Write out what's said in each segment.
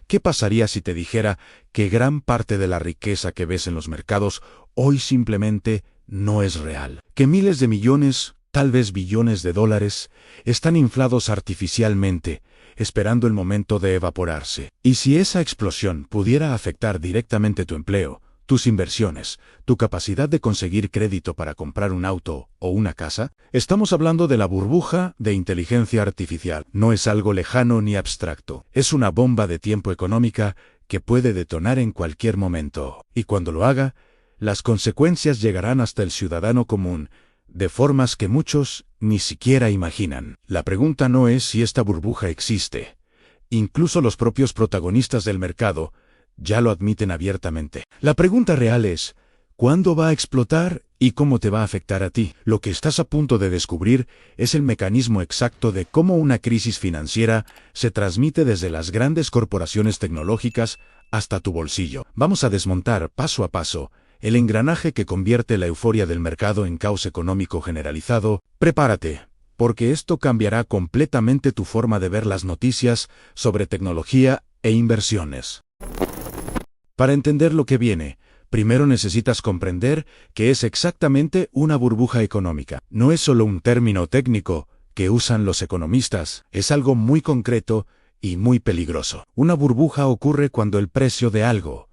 ¿Qué pasaría si te dijera que gran parte de la riqueza que ves en los mercados hoy simplemente no es real? Que miles de millones, tal vez billones de dólares, están inflados artificialmente, esperando el momento de evaporarse. Y si esa explosión pudiera afectar directamente tu empleo, tus inversiones, tu capacidad de conseguir crédito para comprar un auto o una casa, estamos hablando de la burbuja de inteligencia artificial. No es algo lejano ni abstracto. Es una bomba de tiempo económica que puede detonar en cualquier momento. Y cuando lo haga, las consecuencias llegarán hasta el ciudadano común, de formas que muchos ni siquiera imaginan. La pregunta no es si esta burbuja existe. Incluso los propios protagonistas del mercado ya lo admiten abiertamente. La pregunta real es, ¿cuándo va a explotar y cómo te va a afectar a ti? Lo que estás a punto de descubrir es el mecanismo exacto de cómo una crisis financiera se transmite desde las grandes corporaciones tecnológicas hasta tu bolsillo. Vamos a desmontar paso a paso el engranaje que convierte la euforia del mercado en caos económico generalizado. Prepárate, porque esto cambiará completamente tu forma de ver las noticias sobre tecnología e inversiones. Para entender lo que viene, primero necesitas comprender que es exactamente una burbuja económica. No es solo un término técnico que usan los economistas, es algo muy concreto y muy peligroso. Una burbuja ocurre cuando el precio de algo,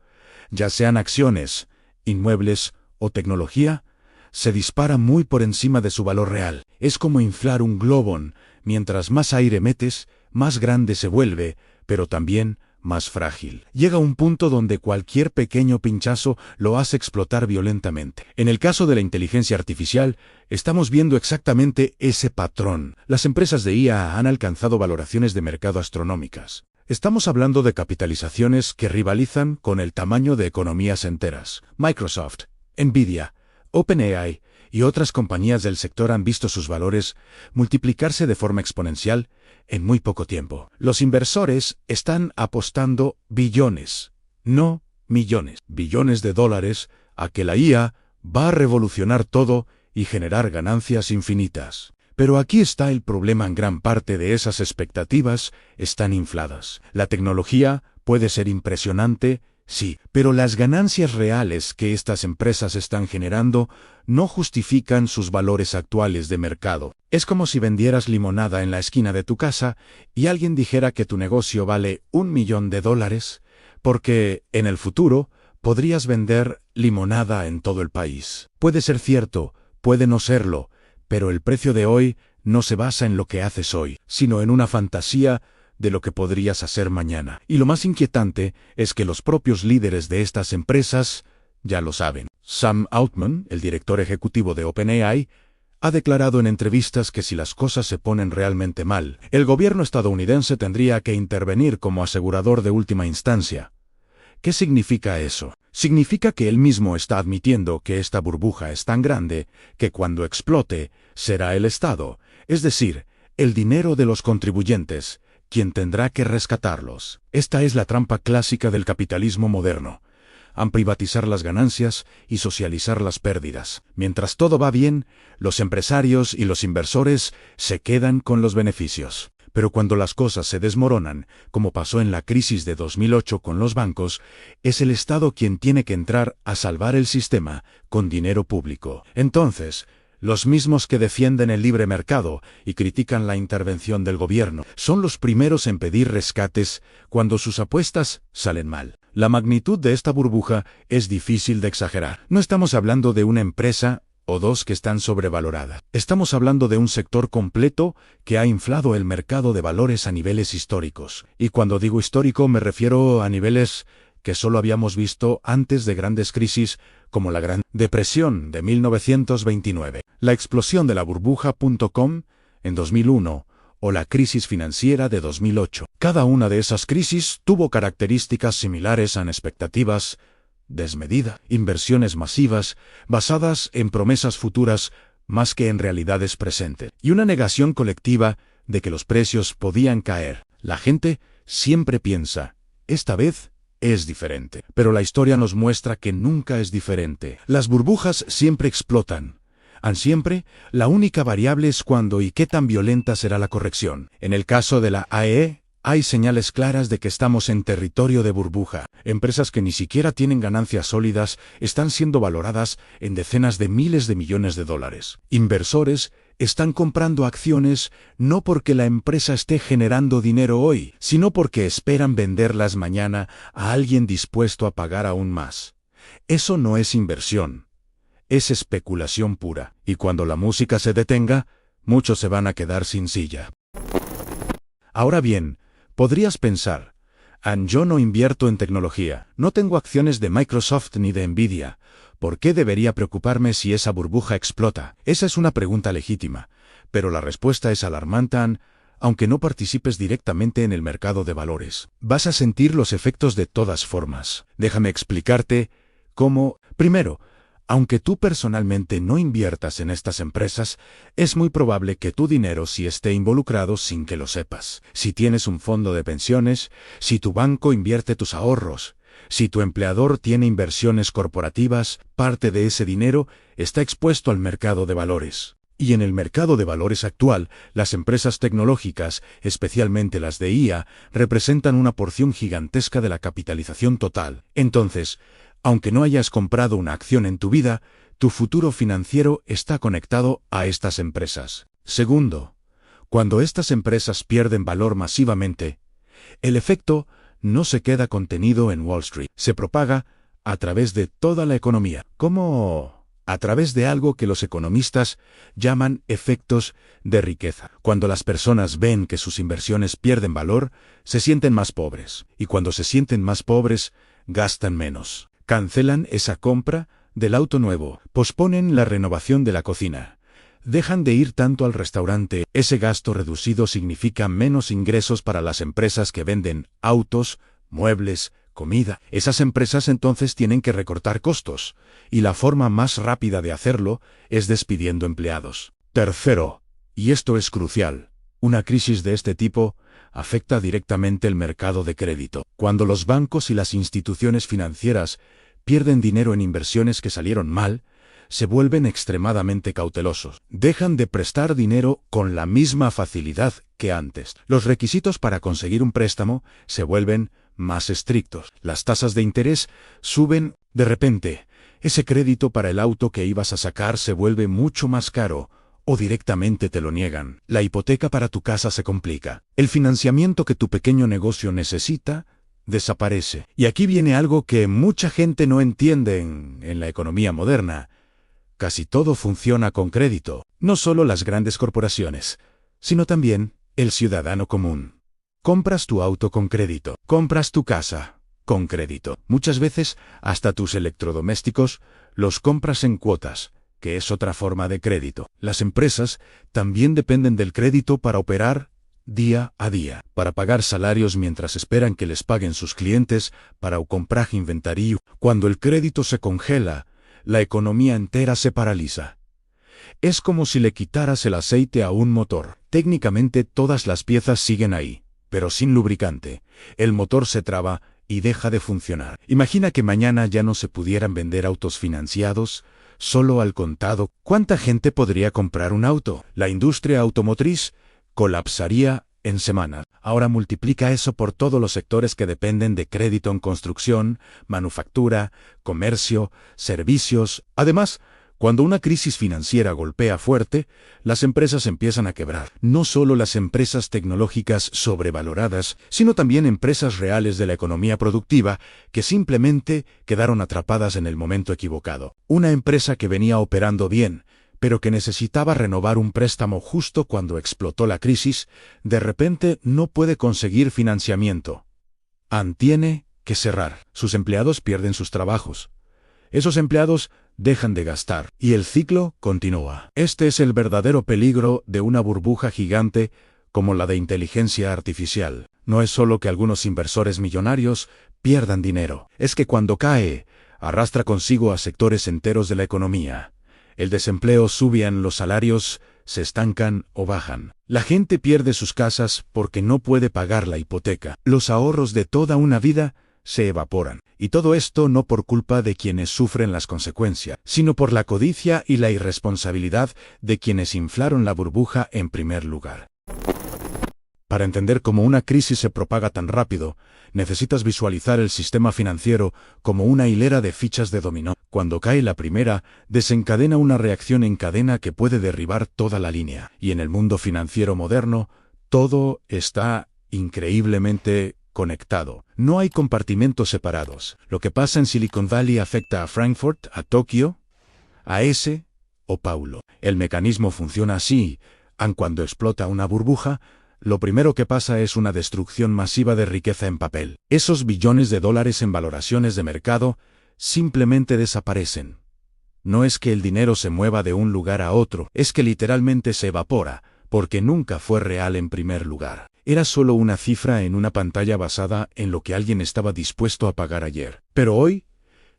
ya sean acciones, inmuebles o tecnología, se dispara muy por encima de su valor real. Es como inflar un globo. Mientras más aire metes, más grande se vuelve, pero también más frágil. Llega un punto donde cualquier pequeño pinchazo lo hace explotar violentamente. En el caso de la inteligencia artificial, estamos viendo exactamente ese patrón. Las empresas de IA han alcanzado valoraciones de mercado astronómicas. Estamos hablando de capitalizaciones que rivalizan con el tamaño de economías enteras. Microsoft, Nvidia, OpenAI y otras compañías del sector han visto sus valores multiplicarse de forma exponencial en muy poco tiempo. Los inversores están apostando billones, no millones, billones de dólares a que la IA va a revolucionar todo y generar ganancias infinitas. Pero aquí está el problema: en gran parte de esas expectativas están infladas. La tecnología puede ser impresionante, sí, pero las ganancias reales que estas empresas están generando no justifican sus valores actuales de mercado. Es como si vendieras limonada en la esquina de tu casa y alguien dijera que tu negocio vale $1 millón, porque en el futuro podrías vender limonada en todo el país. Puede ser cierto, puede no serlo, pero el precio de hoy no se basa en lo que haces hoy, sino en una fantasía de lo que podrías hacer mañana. Y lo más inquietante es que los propios líderes de estas empresas ya lo saben. Sam Altman, el director ejecutivo de OpenAI, ha declarado en entrevistas que si las cosas se ponen realmente mal, el gobierno estadounidense tendría que intervenir como asegurador de última instancia. ¿Qué significa eso? Significa que él mismo está admitiendo que esta burbuja es tan grande que cuando explote será el Estado, es decir, el dinero de los contribuyentes, quien tendrá que rescatarlos. Esta es la trampa clásica del capitalismo moderno: privatizar las ganancias y socializar las pérdidas. Mientras todo va bien, los empresarios y los inversores se quedan con los beneficios. Pero cuando las cosas se desmoronan, como pasó en la crisis de 2008 con los bancos, es el Estado quien tiene que entrar a salvar el sistema con dinero público. Entonces, los mismos que defienden el libre mercado y critican la intervención del gobierno son los primeros en pedir rescates cuando sus apuestas salen mal. La magnitud de esta burbuja es difícil de exagerar. No estamos hablando de una empresa o dos que están sobrevaloradas. Estamos hablando de un sector completo que ha inflado el mercado de valores a niveles históricos. Y cuando digo histórico me refiero a niveles que solo habíamos visto antes de grandes crisis como la Gran Depresión de 1929, la explosión de la burbuja.com en 2001 o la crisis financiera de 2008. Cada una de esas crisis tuvo características similares a expectativas desmedida, inversiones masivas basadas en promesas futuras más que en realidades presentes, y una negación colectiva de que los precios podían caer. La gente siempre piensa, esta vez es diferente. Pero la historia nos muestra que nunca es diferente. Las burbujas siempre explotan. Siempre, la única variable es cuándo y qué tan violenta será la corrección. En el caso de la Hay señales claras de que estamos en territorio de burbuja. Empresas que ni siquiera tienen ganancias sólidas están siendo valoradas en decenas de miles de millones de dólares. Inversores están comprando acciones no porque la empresa esté generando dinero hoy, sino porque esperan venderlas mañana a alguien dispuesto a pagar aún más. Eso no es inversión, es especulación pura. Y cuando la música se detenga, muchos se van a quedar sin silla. Ahora bien, podrías pensar, yo no invierto en tecnología, no tengo acciones de Microsoft ni de Nvidia. ¿Por qué debería preocuparme si esa burbuja explota? Esa es una pregunta legítima, pero la respuesta es alarmante. Aunque no participes directamente en el mercado de valores, vas a sentir los efectos de todas formas. Déjame explicarte cómo. Primero, aunque tú personalmente no inviertas en estas empresas, es muy probable que tu dinero sí esté involucrado sin que lo sepas. Si tienes un fondo de pensiones, si tu banco invierte tus ahorros, si tu empleador tiene inversiones corporativas, parte de ese dinero está expuesto al mercado de valores. Y en el mercado de valores actual, las empresas tecnológicas, especialmente las de IA, representan una porción gigantesca de la capitalización total. Entonces, aunque no hayas comprado una acción en tu vida, tu futuro financiero está conectado a estas empresas. Segundo, cuando estas empresas pierden valor masivamente, el efecto no se queda contenido en Wall Street, se propaga a través de toda la economía. ¿Cómo? A través de algo que los economistas llaman efectos de riqueza. Cuando las personas ven que sus inversiones pierden valor, se sienten más pobres. Y cuando se sienten más pobres, gastan menos. Cancelan esa compra del auto nuevo, posponen la renovación de la cocina, dejan de ir tanto al restaurante. Ese gasto reducido significa menos ingresos para las empresas que venden autos, muebles, comida. Esas empresas entonces tienen que recortar costos, y la forma más rápida de hacerlo es despidiendo empleados. Tercero, y esto es crucial, una crisis de este tipo afecta directamente el mercado de crédito. Cuando los bancos y las instituciones financieras pierden dinero en inversiones que salieron mal, se vuelven extremadamente cautelosos. Dejan de prestar dinero con la misma facilidad que antes. Los requisitos para conseguir un préstamo se vuelven más estrictos. Las tasas de interés suben. De repente, ese crédito para el auto que ibas a sacar se vuelve mucho más caro, o directamente te lo niegan. La hipoteca para tu casa se complica. El financiamiento que tu pequeño negocio necesita desaparece. Y aquí viene algo que mucha gente no entiende en la economía moderna. Casi todo funciona con crédito. No solo las grandes corporaciones, sino también el ciudadano común. Compras tu auto con crédito. Compras tu casa con crédito. Muchas veces, hasta tus electrodomésticos los compras en cuotas, que es otra forma de crédito. Las empresas también dependen del crédito para operar día a día, para pagar salarios mientras esperan que les paguen sus clientes, para comprar inventario. Cuando el crédito se congela, la economía entera se paraliza. Es como si le quitaras el aceite a un motor. Técnicamente todas las piezas siguen ahí, pero sin lubricante. El motor se traba y deja de funcionar. Imagina que mañana ya no se pudieran vender autos financiados, solo al contado. ¿Cuánta gente podría comprar un auto? La industria automotriz colapsaría en semanas. Ahora multiplica eso por todos los sectores que dependen de crédito en construcción, manufactura, comercio, servicios. Además, cuando una crisis financiera golpea fuerte, las empresas empiezan a quebrar. No solo las empresas tecnológicas sobrevaloradas, sino también empresas reales de la economía productiva que simplemente quedaron atrapadas en el momento equivocado. Una empresa que venía operando bien, pero que necesitaba renovar un préstamo justo cuando explotó la crisis, de repente no puede conseguir financiamiento. Tiene que cerrar. Sus empleados pierden sus trabajos. Esos empleados dejan de gastar, y el ciclo continúa. Este es el verdadero peligro de una burbuja gigante como la de inteligencia artificial. No es solo que algunos inversores millonarios pierdan dinero, es que cuando cae, arrastra consigo a sectores enteros de la economía. El desempleo sube, los salarios se estancan o bajan. La gente pierde sus casas porque no puede pagar la hipoteca. Los ahorros de toda una vida se evaporan. Y todo esto no por culpa de quienes sufren las consecuencias, sino por la codicia y la irresponsabilidad de quienes inflaron la burbuja en primer lugar. Para entender cómo una crisis se propaga tan rápido, necesitas visualizar el sistema financiero como una hilera de fichas de dominó. Cuando cae la primera, desencadena una reacción en cadena que puede derribar toda la línea. Y en el mundo financiero moderno, todo está increíblemente conectado. No hay compartimentos separados. Lo que pasa en Silicon Valley afecta a Frankfurt, a Tokio, a ese o Paulo. El mecanismo funciona así. Aun cuando explota una burbuja, lo primero que pasa es una destrucción masiva de riqueza en papel. Esos billones de dólares en valoraciones de mercado simplemente desaparecen. No es que el dinero se mueva de un lugar a otro, es que literalmente se evapora, porque nunca fue real en primer lugar. Era solo una cifra en una pantalla basada en lo que alguien estaba dispuesto a pagar ayer. Pero hoy,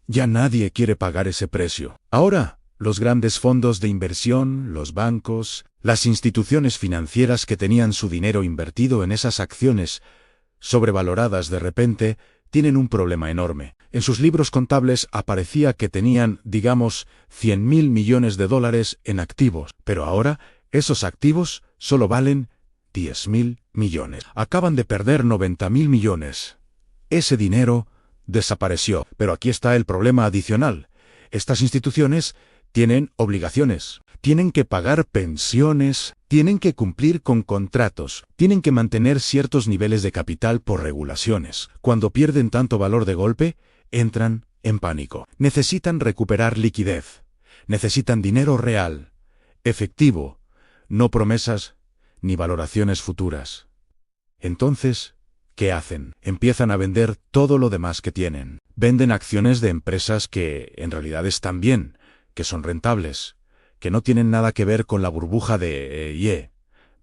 ya nadie quiere pagar ese precio. Ahora, los grandes fondos de inversión, los bancos, las instituciones financieras que tenían su dinero invertido en esas acciones sobrevaloradas de repente, tienen un problema enorme. En sus libros contables aparecía que tenían, digamos, 100.000 millones de dólares en activos, pero ahora esos activos solo valen 10.000 millones. Acaban de perder 90.000 millones. Ese dinero desapareció. Pero aquí está el problema adicional. Estas instituciones tienen obligaciones. Tienen que pagar pensiones, tienen que cumplir con contratos, tienen que mantener ciertos niveles de capital por regulaciones. Cuando pierden tanto valor de golpe, entran en pánico. Necesitan recuperar liquidez. Necesitan dinero real, efectivo, no promesas ni valoraciones futuras. Entonces, ¿qué hacen? Empiezan a vender todo lo demás que tienen. Venden acciones de empresas que en realidad están bien, que son rentables, que no tienen nada que ver con la burbuja de IE.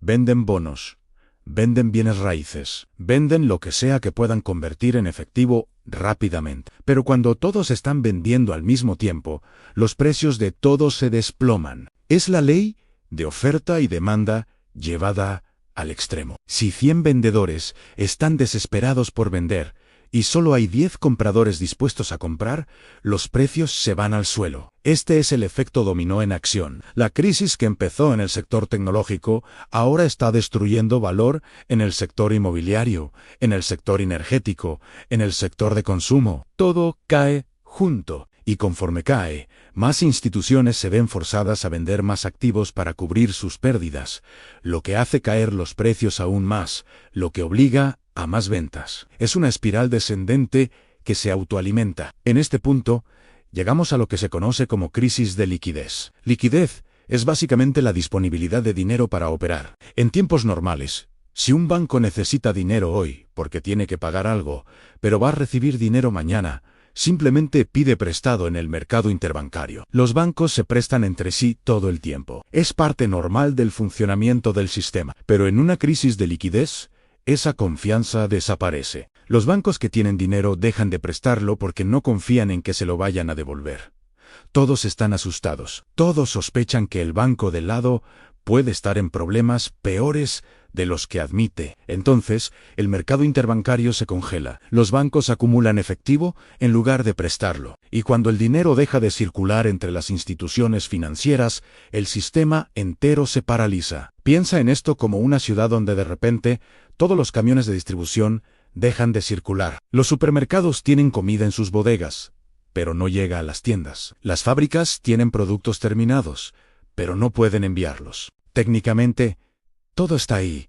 Venden bonos, venden bienes raíces, venden lo que sea que puedan convertir en efectivo rápidamente. Pero cuando todos están vendiendo al mismo tiempo, los precios de todo se desploman. Es la ley de oferta y demanda llevada al extremo. Si 100 vendedores están desesperados por vender y solo hay 10 compradores dispuestos a comprar, los precios se van al suelo. Este es el efecto dominó en acción. La crisis que empezó en el sector tecnológico ahora está destruyendo valor en el sector inmobiliario, en el sector energético, en el sector de consumo. Todo cae junto. Y conforme cae, más instituciones se ven forzadas a vender más activos para cubrir sus pérdidas, lo que hace caer los precios aún más, lo que obliga a más ventas. Es una espiral descendente que se autoalimenta. En este punto, llegamos a lo que se conoce como crisis de liquidez. Liquidez es básicamente la disponibilidad de dinero para operar. En tiempos normales, si un banco necesita dinero hoy porque tiene que pagar algo, pero va a recibir dinero mañana, simplemente pide prestado en el mercado interbancario. Los bancos se prestan entre sí todo el tiempo. Es parte normal del funcionamiento del sistema. Pero en una crisis de liquidez, esa confianza desaparece. Los bancos que tienen dinero dejan de prestarlo porque no confían en que se lo vayan a devolver. Todos están asustados. Todos sospechan que el banco del lado puede estar en problemas peores de los que admite. Entonces, el mercado interbancario se congela. Los bancos acumulan efectivo en lugar de prestarlo. Y cuando el dinero deja de circular entre las instituciones financieras, el sistema entero se paraliza. Piensa en esto como una ciudad donde de repente todos los camiones de distribución dejan de circular. Los supermercados tienen comida en sus bodegas, pero no llega a las tiendas. Las fábricas tienen productos terminados, pero no pueden enviarlos. Técnicamente, todo está ahí,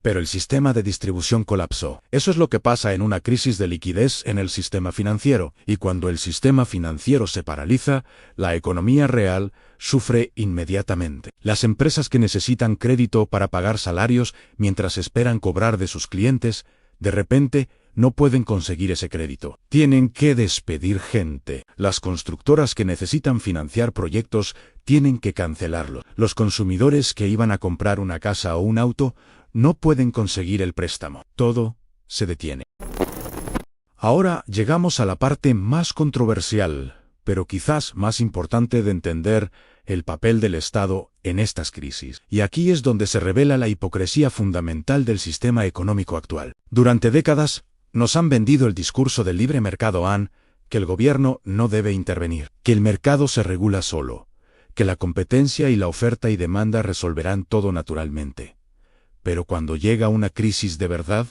pero el sistema de distribución colapsó. Eso es lo que pasa en una crisis de liquidez en el sistema financiero, y cuando el sistema financiero se paraliza, la economía real sufre inmediatamente. Las empresas que necesitan crédito para pagar salarios mientras esperan cobrar de sus clientes, de repente no pueden conseguir ese crédito. Tienen que despedir gente. Las constructoras que necesitan financiar proyectos tienen que cancelarlo. Los consumidores que iban a comprar una casa o un auto no pueden conseguir el préstamo. Todo se detiene. Ahora llegamos a la parte más controversial, pero quizás más importante de entender el papel del Estado en estas crisis. Y aquí es donde se revela la hipocresía fundamental del sistema económico actual. Durante décadas, nos han vendido el discurso del libre mercado que el gobierno no debe intervenir, que el mercado se regula solo, que la competencia y la oferta y demanda resolverán todo naturalmente. Pero cuando llega una crisis de verdad,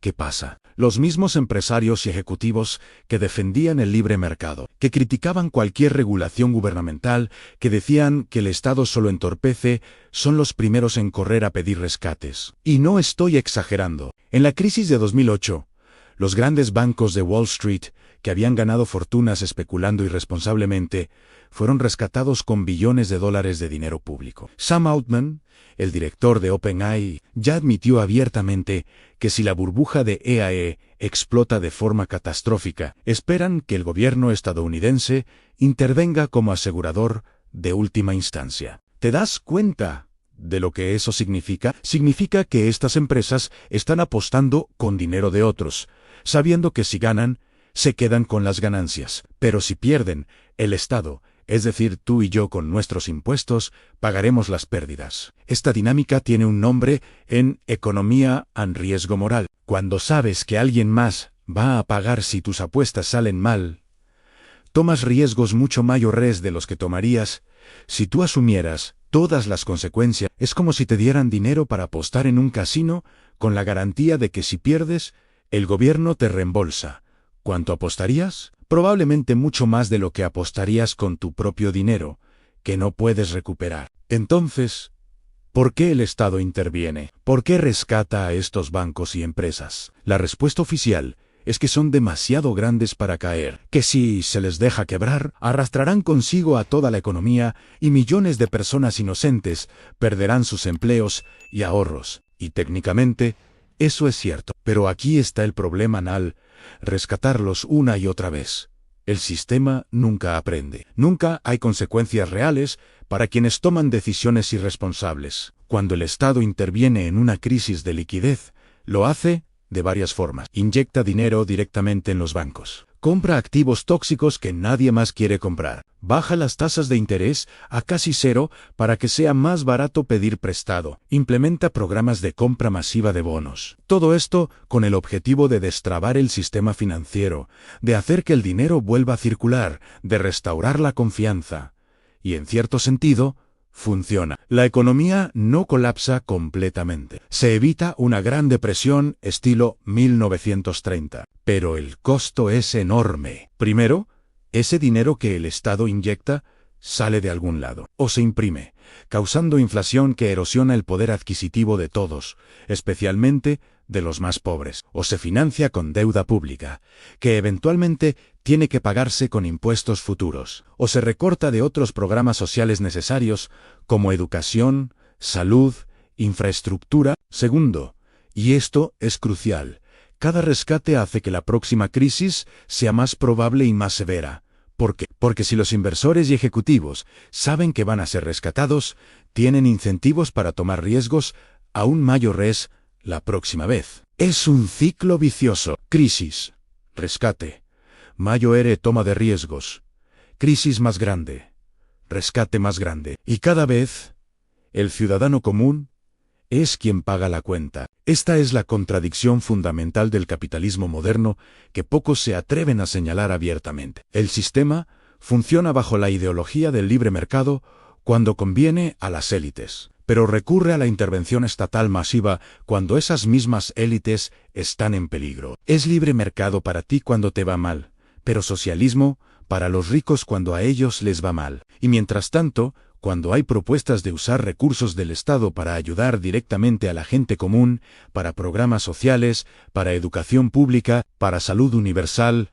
¿qué pasa? Los mismos empresarios y ejecutivos que defendían el libre mercado, que criticaban cualquier regulación gubernamental, que decían que el Estado solo entorpece, son los primeros en correr a pedir rescates. Y no estoy exagerando. En la crisis de 2008, los grandes bancos de Wall Street, que habían ganado fortunas especulando irresponsablemente, fueron rescatados con billones de dólares de dinero público. Sam Altman, el director de OpenAI, ya admitió abiertamente que si la burbuja de EAE explota de forma catastrófica, esperan que el gobierno estadounidense intervenga como asegurador de última instancia. ¿Te das cuenta de lo que eso significa? Significa que estas empresas están apostando con dinero de otros, sabiendo que si ganan, se quedan con las ganancias, pero si pierden, el Estado, es decir, tú y yo con nuestros impuestos, pagaremos las pérdidas. Esta dinámica tiene un nombre en economía en riesgo moral. Cuando sabes que alguien más va a pagar si tus apuestas salen mal, tomas riesgos mucho mayores de los que tomarías si tú asumieras todas las consecuencias. Es como si te dieran dinero para apostar en un casino con la garantía de que si pierdes, el gobierno te reembolsa. ¿Cuánto apostarías? Probablemente mucho más de lo que apostarías con tu propio dinero, que no puedes recuperar. Entonces, ¿por qué el Estado interviene? ¿Por qué rescata a estos bancos y empresas? La respuesta oficial es que son demasiado grandes para caer, que si se les deja quebrar, arrastrarán consigo a toda la economía y millones de personas inocentes perderán sus empleos y ahorros. Y técnicamente, eso es cierto. Pero aquí está el problema anal: rescatarlos una y otra vez. El sistema nunca aprende. Nunca hay consecuencias reales para quienes toman decisiones irresponsables. Cuando el Estado interviene en una crisis de liquidez, lo hace de varias formas. Inyecta dinero directamente en los bancos. Compra activos tóxicos que nadie más quiere comprar. Baja las tasas de interés a casi cero para que sea más barato pedir prestado. Implementa programas de compra masiva de bonos. Todo esto con el objetivo de destrabar el sistema financiero, de hacer que el dinero vuelva a circular, de restaurar la confianza. Y en cierto sentido, funciona. La economía no colapsa completamente. Se evita una gran depresión estilo 1930. Pero el costo es enorme. Primero, ese dinero que el Estado inyecta sale de algún lado, o se imprime, causando inflación que erosiona el poder adquisitivo de todos, especialmente de los más pobres, o se financia con deuda pública, que eventualmente tiene que pagarse con impuestos futuros, o se recorta de otros programas sociales necesarios como educación, salud, infraestructura. Segundo, y esto es crucial, cada rescate hace que la próxima crisis sea más probable y más severa. ¿Por qué? Porque si los inversores y ejecutivos saben que van a ser rescatados, tienen incentivos para tomar riesgos aún mayores la próxima vez. Es un ciclo vicioso. Crisis, rescate, mayor toma de riesgos, crisis más grande, rescate más grande. Y cada vez, el ciudadano común es quien paga la cuenta. Esta es la contradicción fundamental del capitalismo moderno que pocos se atreven a señalar abiertamente. El sistema funciona bajo la ideología del libre mercado cuando conviene a las élites, pero recurre a la intervención estatal masiva cuando esas mismas élites están en peligro. Es libre mercado para ti cuando te va mal, pero socialismo para los ricos cuando a ellos les va mal. Y mientras tanto, cuando hay propuestas de usar recursos del Estado para ayudar directamente a la gente común, para programas sociales, para educación pública, para salud universal,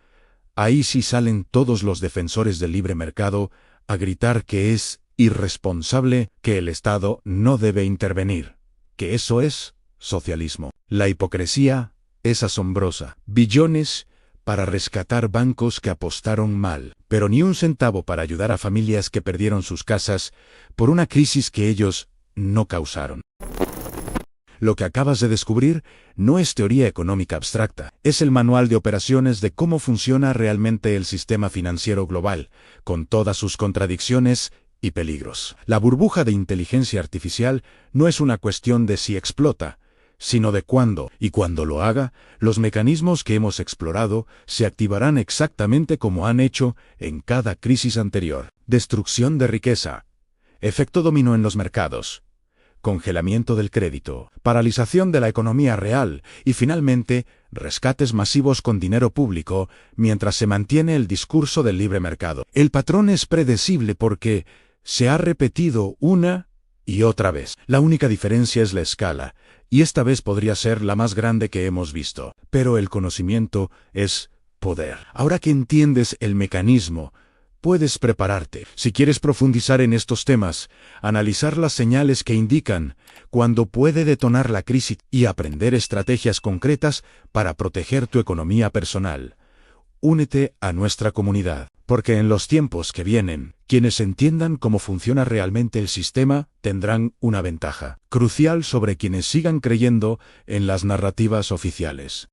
ahí sí salen todos los defensores del libre mercado a gritar que es irresponsable, que el Estado no debe intervenir, que eso es socialismo. La hipocresía es asombrosa. Billones para rescatar bancos que apostaron mal, pero ni un centavo para ayudar a familias que perdieron sus casas por una crisis que ellos no causaron. Lo que acabas de descubrir no es teoría económica abstracta, es el manual de operaciones de cómo funciona realmente el sistema financiero global, con todas sus contradicciones y peligros. La burbuja de inteligencia artificial no es una cuestión de si explota, sino de cuándo, y cuando lo haga, los mecanismos que hemos explorado se activarán exactamente como han hecho en cada crisis anterior. Destrucción de riqueza. Efecto dominó en los mercados. congelamiento del crédito, paralización de la economía real y, finalmente, rescates masivos con dinero público mientras se mantiene el discurso del libre mercado. El patrón es predecible porque se ha repetido una y otra vez. La única diferencia es la escala, y esta vez podría ser la más grande que hemos visto. Pero el conocimiento es poder. Ahora que entiendes el mecanismo, puedes prepararte. Si quieres profundizar en estos temas, analizar las señales que indican cuándo puede detonar la crisis y aprender estrategias concretas para proteger tu economía personal, únete a nuestra comunidad, porque en los tiempos que vienen, quienes entiendan cómo funciona realmente el sistema tendrán una ventaja crucial sobre quienes sigan creyendo en las narrativas oficiales.